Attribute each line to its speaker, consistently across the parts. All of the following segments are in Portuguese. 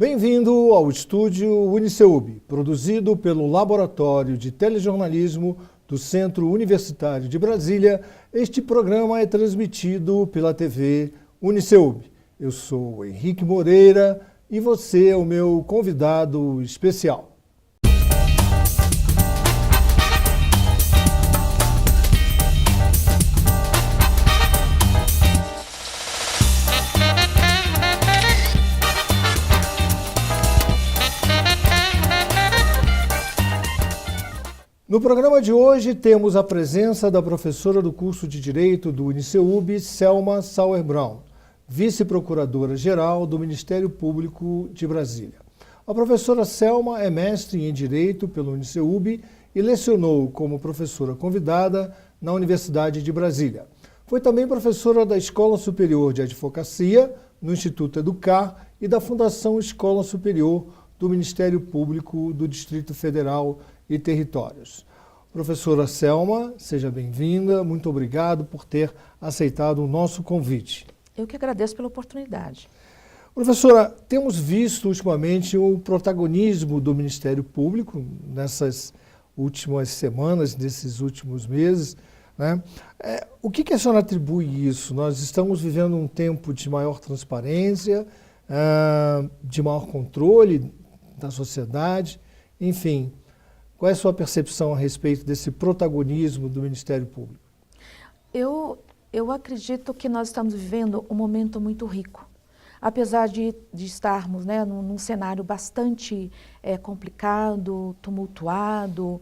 Speaker 1: Bem-vindo ao estúdio Uniceub, produzido pelo Laboratório de Telejornalismo do Centro Universitário de Brasília. Este programa é transmitido pela TV Uniceub. Eu sou Henrique Moreira e você é o meu convidado especial. No programa de hoje temos a presença da professora do curso de Direito do Uniceub, Selma Sauer-Brown, vice-procuradora-geral do Ministério Público de Brasília. A professora Selma é mestre em Direito pelo Uniceub e lecionou como professora convidada na Universidade de Brasília. Foi também professora da Escola Superior de Advocacia, no Instituto Educar e da Fundação Escola Superior do Ministério Público do Distrito Federal e Territórios. Professora Selma, seja bem-vinda, muito obrigado por ter aceitado o nosso convite.
Speaker 2: Eu que agradeço pela oportunidade.
Speaker 1: Professora, temos visto ultimamente o protagonismo do Ministério Público nessas últimas semanas, nesses últimos meses, né? O que a senhora atribui isso? Nós estamos vivendo um tempo de maior transparência, de maior controle da sociedade, enfim. Qual é a sua percepção a respeito desse protagonismo do Ministério Público?
Speaker 2: Eu acredito que nós estamos vivendo um momento muito rico. Apesar de estarmos, né, num cenário bastante complicado, tumultuado,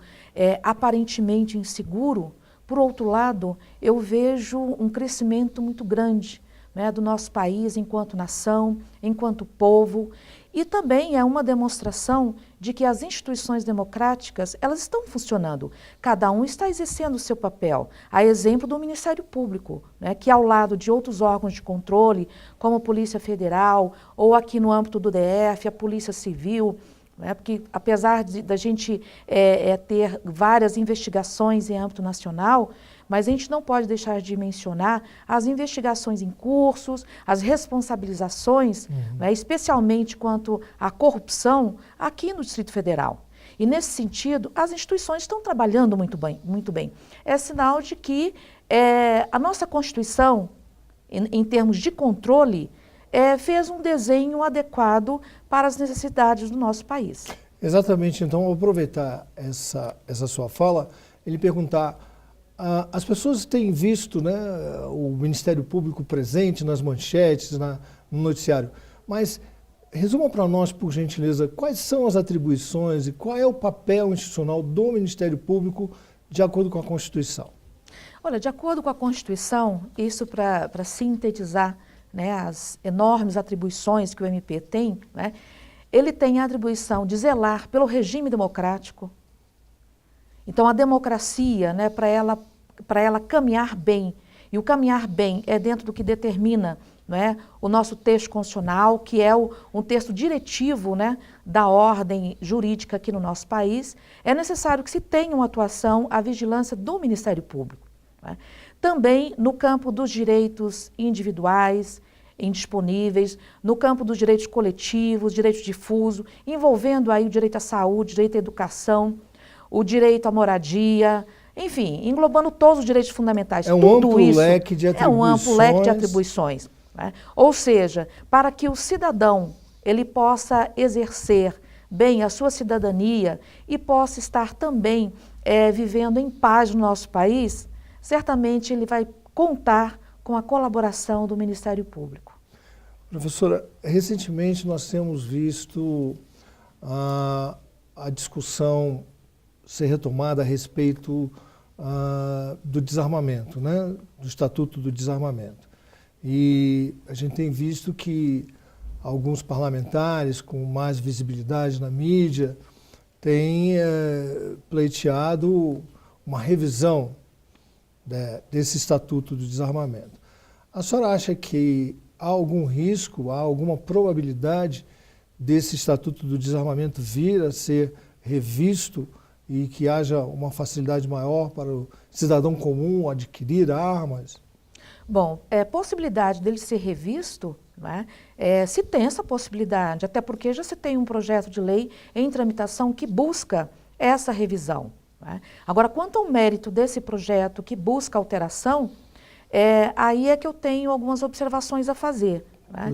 Speaker 2: aparentemente inseguro, por outro lado, eu vejo um crescimento muito grande, né, do nosso país enquanto nação, enquanto povo. E também é uma demonstração de que as instituições democráticas, elas estão funcionando. Cada um está exercendo o seu papel. A exemplo do Ministério Público, né, que ao lado de outros órgãos de controle, como a Polícia Federal, ou aqui no âmbito do DF, a Polícia Civil, né, porque apesar da gente ter várias investigações em âmbito nacional, mas a gente não pode deixar de mencionar as investigações em cursos, as responsabilizações, né, especialmente quanto à corrupção aqui no Distrito Federal. E nesse sentido, as instituições estão trabalhando muito bem. É sinal de que a nossa Constituição, em termos de controle, fez um desenho adequado para as necessidades do nosso país.
Speaker 1: Exatamente. Então, ao aproveitar essa sua fala, ele perguntar... As pessoas têm visto, né, o Ministério Público presente nas manchetes, no noticiário, mas resuma para nós, por gentileza, quais são as atribuições e qual é o papel institucional do Ministério Público de acordo com a Constituição?
Speaker 2: Olha, de acordo com a Constituição, isso para sintetizar, né, as enormes atribuições que o MP tem, né, ele tem a atribuição de zelar pelo regime democrático. Então, a democracia, né, para ela caminhar bem, e o caminhar bem é dentro do que determina, né, o nosso texto constitucional, que é um texto diretivo, né, da ordem jurídica aqui no nosso país, é necessário que se tenha uma atuação, a vigilância do Ministério Público, né? Também no campo dos direitos individuais, indisponíveis, no campo dos direitos coletivos, direito difuso, envolvendo aí o direito à saúde, direito à educação, o direito à moradia, enfim, englobando todos os direitos fundamentais.
Speaker 1: É um amplo leque de atribuições.
Speaker 2: É um amplo leque de atribuições, né? Ou seja, para que o cidadão ele possa exercer bem a sua cidadania e possa estar também vivendo em paz no nosso país, certamente ele vai contar com a colaboração do Ministério Público.
Speaker 1: Professora, recentemente nós temos visto a discussão ser retomada a respeito do desarmamento, né? Do Estatuto do Desarmamento. E a gente tem visto que alguns parlamentares com mais visibilidade na mídia têm pleiteado uma revisão desse Estatuto do Desarmamento. A senhora acha que há algum risco, há alguma probabilidade desse Estatuto do Desarmamento vir a ser revisto e que haja uma facilidade maior para o cidadão comum adquirir armas?
Speaker 2: Bom, possibilidade dele ser revisto, não é? Se tem essa possibilidade, até porque já se tem um projeto de lei em tramitação que busca essa revisão. Não é? Agora, quanto ao mérito desse projeto que busca alteração, aí é que eu tenho algumas observações a fazer. Né?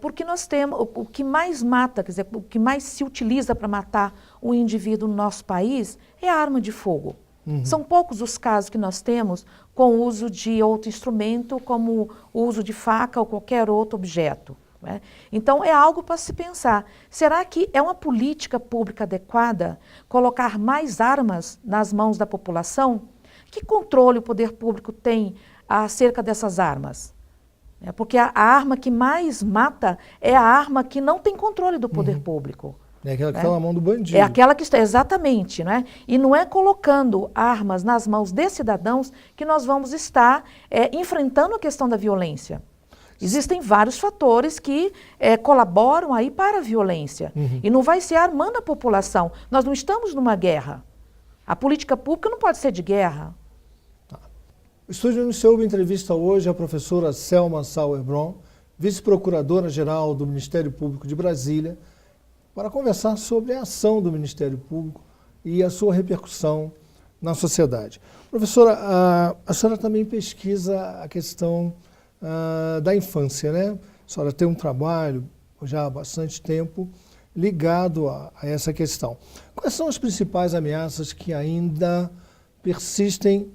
Speaker 2: Porque nós temos, o que mais mata, quer dizer, o que mais se utiliza para matar um indivíduo no nosso país é a arma de fogo. São poucos os casos que nós temos com o uso de outro instrumento, como o uso de faca ou qualquer outro objeto. Né? Então, é algo para se pensar. Será que é uma política pública adequada colocar mais armas nas mãos da população? Que controle o poder público tem acerca dessas armas? Porque a arma que mais mata é a arma que não tem controle do poder público.
Speaker 1: É aquela que está na mão do bandido.
Speaker 2: É aquela que está, exatamente. Né? E não é colocando armas nas mãos de cidadãos que nós vamos estar enfrentando a questão da violência. Existem vários fatores que colaboram aí para a violência. E não vai ser armando a população. Nós não estamos numa guerra. A política pública não pode ser de guerra.
Speaker 1: O Estúdio NCUB entrevista hoje a professora Selma Sauerbrunn, vice-procuradora-geral do Ministério Público de Brasília, para conversar sobre a ação do Ministério Público e a sua repercussão na sociedade. Professora, a senhora também pesquisa a questão da infância, né? A senhora tem um trabalho já há bastante tempo ligado a essa questão. Quais são as principais ameaças que ainda persistem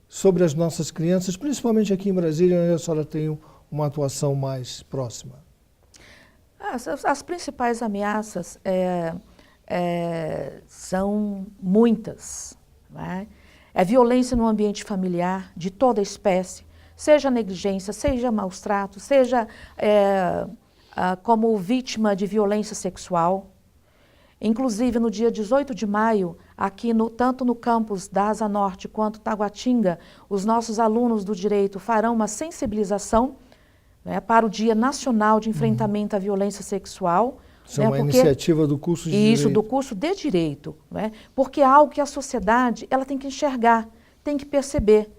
Speaker 1: sobre as nossas crianças, principalmente aqui em Brasília, onde a senhora tem uma atuação mais próxima?
Speaker 2: As principais ameaças são muitas. Né? É violência no ambiente familiar, de toda espécie, seja negligência, seja maus tratos, seja como vítima de violência sexual. Inclusive, no dia 18 de maio, aqui tanto no campus da Asa Norte quanto Taguatinga, os nossos alunos do direito farão uma sensibilização, né, para o Dia Nacional de Enfrentamento à Violência Sexual.
Speaker 1: Isso é uma iniciativa do curso de Direito.
Speaker 2: Isso, do curso de Direito. Né, porque é algo que a sociedade ela tem que enxergar, tem que perceber.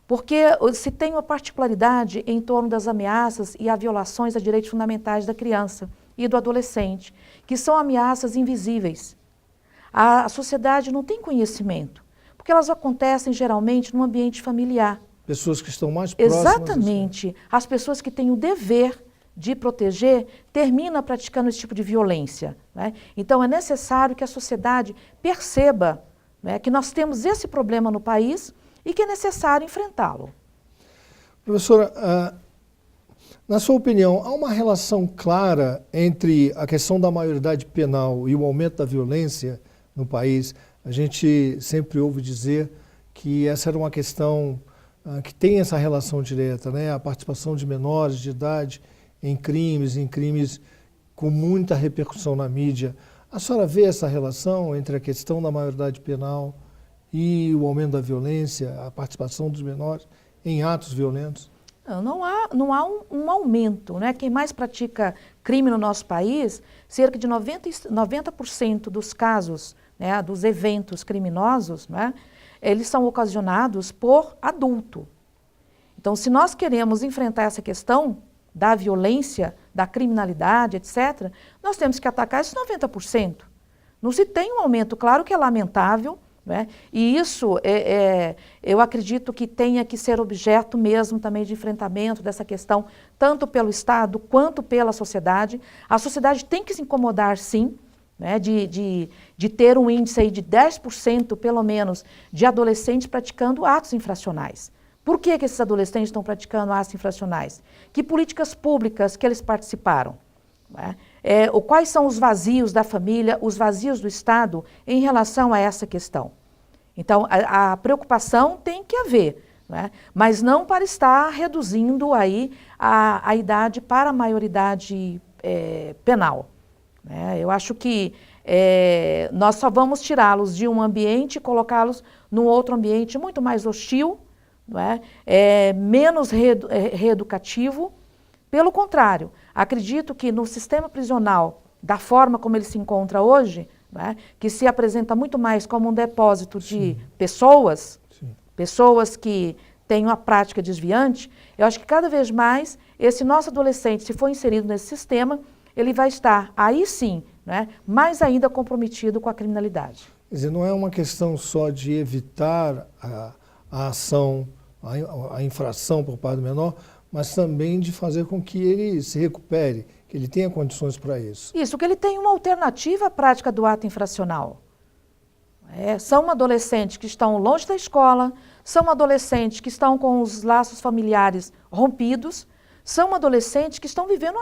Speaker 2: Porque se tem uma particularidade em torno das ameaças e as violações a direitos fundamentais da criança e do adolescente, que são ameaças invisíveis. A sociedade não tem conhecimento, porque elas acontecem geralmente no ambiente familiar.
Speaker 1: Pessoas que estão mais próximas.
Speaker 2: Exatamente. As pessoas que têm o dever de proteger terminam praticando esse tipo de violência. Né? Então é necessário que a sociedade perceba, né, que nós temos esse problema no país e que é necessário enfrentá-lo.
Speaker 1: Professora, na sua opinião, há uma relação clara entre a questão da maioridade penal e o aumento da violência no país? A gente sempre ouve dizer que essa era uma questão que tem essa relação direta, né? A participação de menores de idade em crimes com muita repercussão na mídia. A senhora vê essa relação entre a questão da maioridade penal e o aumento da violência, a participação dos menores em atos violentos?
Speaker 2: Não há um aumento. Né? Quem mais pratica crime no nosso país, cerca de 90% dos casos, né, dos eventos criminosos, né, eles são ocasionados por adulto. Então, se nós queremos enfrentar essa questão da violência, da criminalidade, etc., nós temos que atacar esses 90%. Não se tem um aumento, claro que é lamentável, né? E isso, eu acredito que tenha que ser objeto mesmo também de enfrentamento dessa questão, tanto pelo Estado quanto pela sociedade. A sociedade tem que se incomodar, sim, né, de ter um índice aí de 10%, pelo menos, de adolescentes praticando atos infracionais. Por que esses adolescentes estão praticando atos infracionais? Que políticas públicas que eles participaram? Né? Quais são os vazios da família, os vazios do Estado em relação a essa questão? Então, a preocupação tem que haver, né? Mas não para estar reduzindo aí a idade para a maioridade penal. Né? Eu acho que nós só vamos tirá-los de um ambiente e colocá-los num outro ambiente muito mais hostil, não é? Menos reeducativo. Pelo contrário, acredito que no sistema prisional, da forma como ele se encontra hoje, né, que se apresenta muito mais como um depósito de pessoas que tem uma prática desviante, eu acho que cada vez mais esse nosso adolescente, se for inserido nesse sistema, ele vai estar, aí sim, né, mais ainda comprometido com a criminalidade.
Speaker 1: Quer dizer, não é uma questão só de evitar a ação, a infração por parte do menor, mas também de fazer com que ele se recupere, que ele tenha condições para isso.
Speaker 2: Isso, que ele tenha uma alternativa à prática do ato infracional. São adolescentes que estão longe da escola, são adolescentes que estão com os laços familiares rompidos, são adolescentes que estão vivendo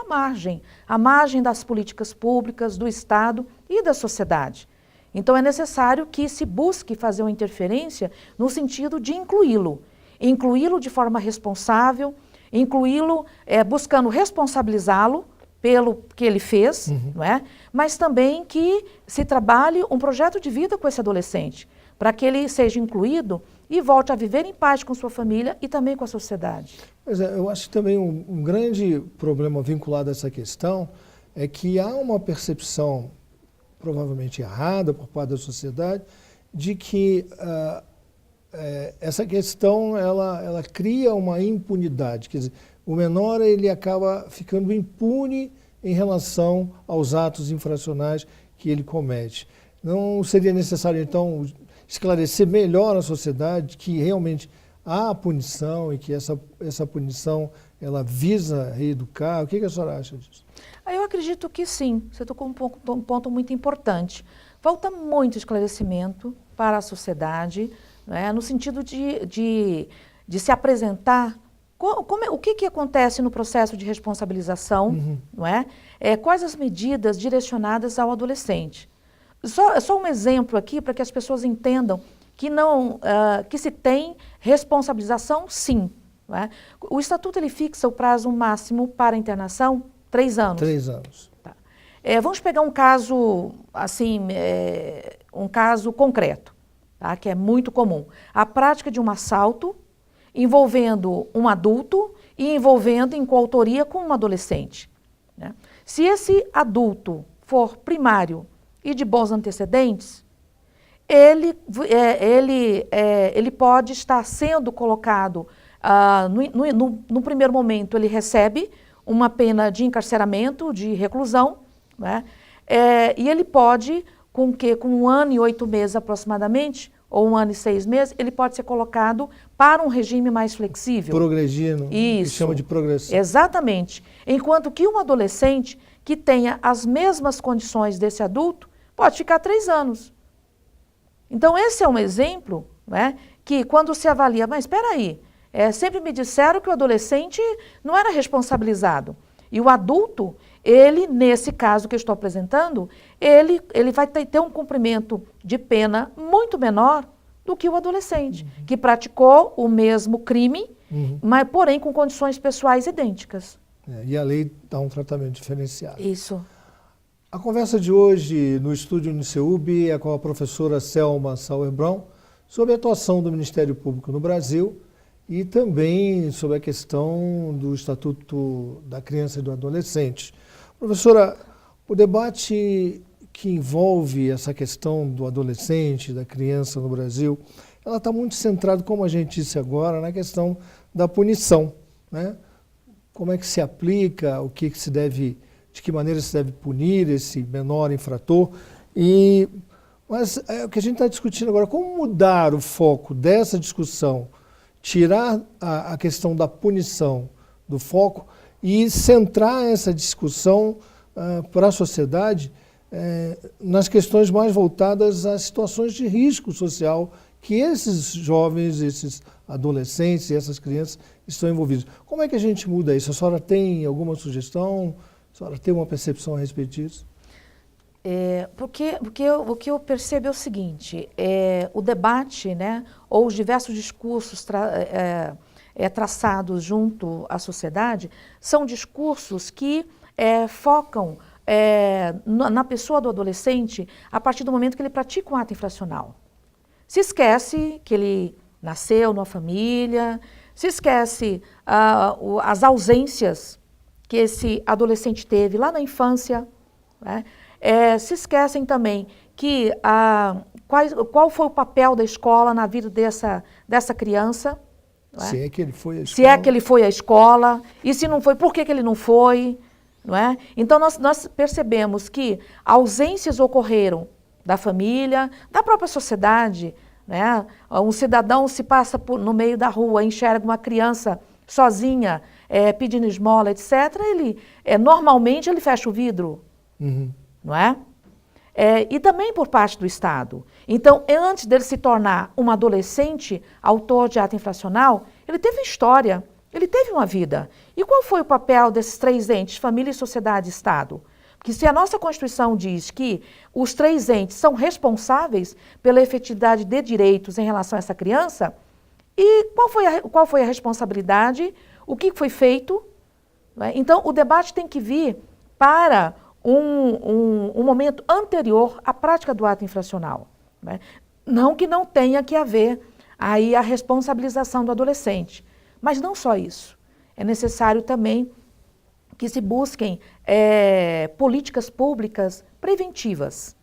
Speaker 2: à margem das políticas públicas, do Estado e da sociedade. Então é necessário que se busque fazer uma interferência no sentido de incluí-lo de forma responsável, incluí-lo buscando responsabilizá-lo pelo que ele fez, não é? Mas também que se trabalhe um projeto de vida com esse adolescente, para que ele seja incluído e volte a viver em paz com sua família e também com a sociedade.
Speaker 1: Pois é, eu acho que também um grande problema vinculado a essa questão é que há uma percepção provavelmente errada por parte da sociedade de que essa questão ela cria uma impunidade, quer dizer, o menor ele acaba ficando impune em relação aos atos infracionais que ele comete. Não seria necessário, então, esclarecer melhor à sociedade que realmente há punição e que essa punição ela visa reeducar? O que a senhora acha disso?
Speaker 2: Eu acredito que sim, você tocou um ponto muito importante. Falta muito esclarecimento para a sociedade, né, no sentido de se apresentar o que acontece no processo de responsabilização, não é? Quais as medidas direcionadas ao adolescente. Só um exemplo aqui para que as pessoas entendam que se tem responsabilização, sim. Não é? O Estatuto ele fixa o prazo máximo para a internação, 3 anos.
Speaker 1: 3 anos.
Speaker 2: Tá. Vamos pegar um caso, assim, um caso concreto, tá? Que é muito comum. A prática de um assalto envolvendo um adulto e envolvendo em coautoria com um adolescente, né? Se esse adulto for primário e de bons antecedentes, ele pode estar sendo colocado, no primeiro momento ele recebe uma pena de encarceramento, de reclusão, né? E ele pode, com 1 ano e 8 meses aproximadamente, ou 1 ano e 6 meses, ele pode ser colocado para um regime mais flexível.
Speaker 1: Progredindo,
Speaker 2: isso,
Speaker 1: que chama de progressão.
Speaker 2: Exatamente. Enquanto que um adolescente que tenha as mesmas condições desse adulto, pode ficar 3 anos. Então esse é um exemplo, né, que quando se avalia, mas espera aí, sempre me disseram que o adolescente não era responsabilizado. E o adulto, ele, nesse caso que eu estou apresentando, ele vai ter um cumprimento de pena muito menor do que o adolescente, que praticou o mesmo crime, mas porém com condições pessoais idênticas.
Speaker 1: E a lei dá um tratamento diferenciado.
Speaker 2: Isso.
Speaker 1: A conversa de hoje no estúdio Uniceub é com a professora Selma Sauerbrunn sobre a atuação do Ministério Público no Brasil e também sobre a questão do Estatuto da Criança e do Adolescente. Professora, o debate que envolve essa questão do adolescente, da criança no Brasil, ela está muito centrada, como a gente disse agora, na questão da punição, né? Como é que se aplica, de que maneira se deve punir esse menor infrator. Mas o que a gente está discutindo agora, como mudar o foco dessa discussão, tirar a questão da punição do foco e centrar essa discussão para a sociedade nas questões mais voltadas às situações de risco social que esses jovens, esses adolescentes e essas crianças estão envolvidos. Como é que a gente muda isso? A senhora tem alguma sugestão? A senhora tem uma percepção a respeito disso?
Speaker 2: O que eu percebo é o seguinte, o debate, né, ou os diversos discursos traçados junto à sociedade são discursos que focam na pessoa do adolescente a partir do momento que ele pratica um ato infracional. Se esquece que ele nasceu numa família, se esquece as ausências que esse adolescente teve lá na infância, né? Se esquecem também que qual foi o papel da escola na vida dessa criança, Não é?
Speaker 1: Se é que ele foi à escola.
Speaker 2: Se é que ele foi à escola, e se não foi, por que ele não foi? Não é? Então, nós percebemos que ausências ocorreram da família, da própria sociedade. Né? Um cidadão se passa no meio da rua, enxerga uma criança sozinha, pedindo esmola, etc., normalmente ele fecha o vidro.
Speaker 1: Uhum.
Speaker 2: Não é? E também por parte do Estado. Então, antes dele se tornar um adolescente, autor de ato infracional, ele teve história, ele teve uma vida. E qual foi o papel desses três entes, família, sociedade e Estado? Porque se a nossa Constituição diz que os três entes são responsáveis pela efetividade de direitos em relação a essa criança, e qual foi a responsabilidade, o que foi feito? Né? Então, o debate tem que vir para um momento anterior à prática do ato infracional. Né? Não que não tenha que haver aí a responsabilização do adolescente, mas não só isso. É necessário também que se busquem políticas públicas preventivas,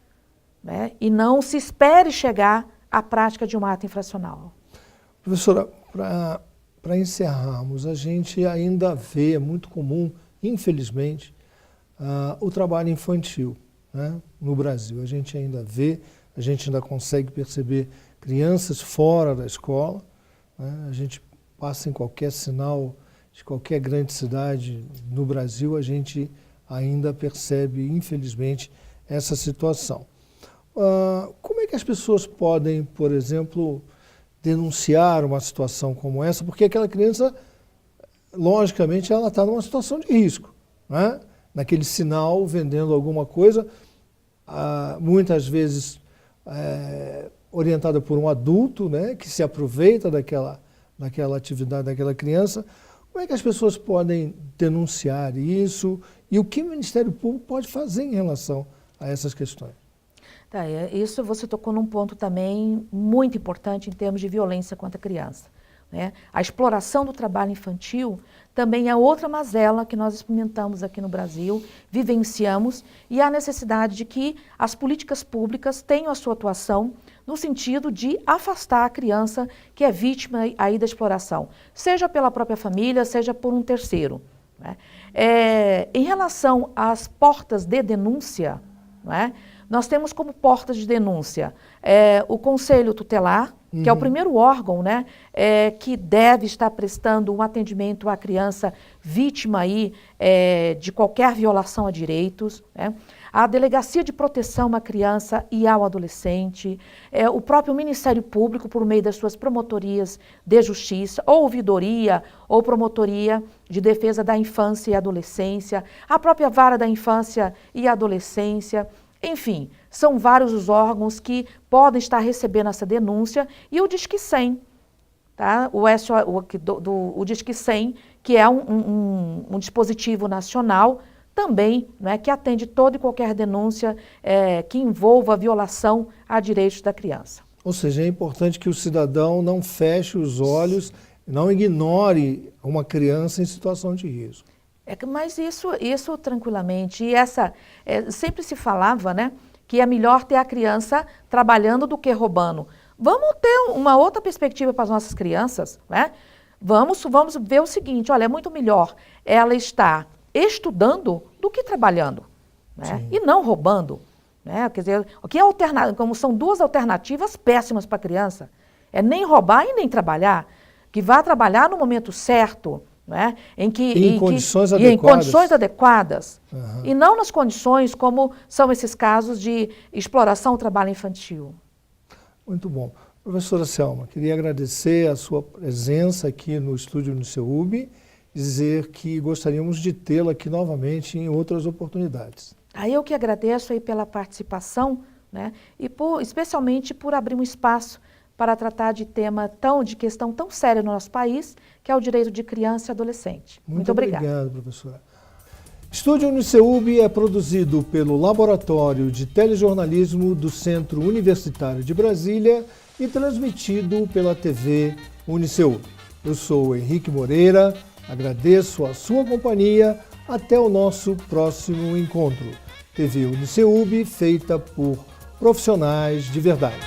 Speaker 2: né? E não se espere chegar à prática de um ato infracional.
Speaker 1: Professora, para encerrarmos, a gente ainda vê, é muito comum, infelizmente, o trabalho infantil, né, no Brasil. A gente ainda vê, a gente ainda consegue perceber crianças fora da escola, né, a gente passa em qualquer sinal de qualquer grande cidade no Brasil, a gente ainda percebe, infelizmente, essa situação. Como é que as pessoas podem, por exemplo, denunciar uma situação como essa? Porque aquela criança, logicamente, ela está numa situação de risco, né? Naquele sinal, vendendo alguma coisa, muitas vezes orientada por um adulto, né, que se aproveita daquela atividade daquela criança. Como é que as pessoas podem denunciar isso e o que o Ministério Público pode fazer em relação a essas questões?
Speaker 2: Tá, isso você tocou num ponto também muito importante em termos de violência contra a criança. Né? A exploração do trabalho infantil também é outra mazela que nós experimentamos aqui no Brasil, vivenciamos, e há necessidade de que as políticas públicas tenham a sua atuação no sentido de afastar a criança que é vítima aí da exploração, seja pela própria família, seja por um terceiro. Né? Em relação às portas de denúncia, né, nós temos como portas de denúncia o Conselho Tutelar, que é o primeiro órgão, né, que deve estar prestando um atendimento à criança vítima aí, de qualquer violação a direitos. Né? A Delegacia de Proteção à Criança e ao Adolescente, o próprio Ministério Público, por meio das suas promotorias de justiça, ou ouvidoria, ou promotoria de defesa da infância e adolescência, a própria Vara da Infância e Adolescência. Enfim, são vários os órgãos que podem estar recebendo essa denúncia, e o Disque 100, tá? O Disque 100, que é um dispositivo nacional também, né, que atende toda e qualquer denúncia que envolva violação a direitos da criança.
Speaker 1: Ou seja, é importante que o cidadão não feche os olhos, não ignore uma criança em situação de risco.
Speaker 2: Mas isso tranquilamente, e sempre se falava, né, que é melhor ter a criança trabalhando do que roubando. Vamos ter uma outra perspectiva para as nossas crianças, né? Vamos ver o seguinte, olha, é muito melhor ela estar estudando do que trabalhando, né? E não roubando. Né? Quer dizer, como são duas alternativas péssimas para a criança, nem roubar e nem trabalhar, que vá trabalhar no momento certo, né? Em condições adequadas. Uhum. E não nas condições como são esses casos de exploração do trabalho infantil.
Speaker 1: Muito bom. Professora Selma, queria agradecer a sua presença aqui no estúdio UniCeUB, dizer que gostaríamos de tê-la aqui novamente em outras oportunidades.
Speaker 2: Eu que agradeço aí pela participação, né? E especialmente por abrir um espaço para tratar de de questão tão séria no nosso país, que é o direito de criança e adolescente. Muito obrigada.
Speaker 1: Obrigado, professora. Estúdio UniCeUB é produzido pelo Laboratório de Telejornalismo do Centro Universitário de Brasília e transmitido pela TV UniCeUB. Eu sou Henrique Moreira, agradeço a sua companhia, até o nosso próximo encontro. TV UniCeUB, feita por profissionais de verdade.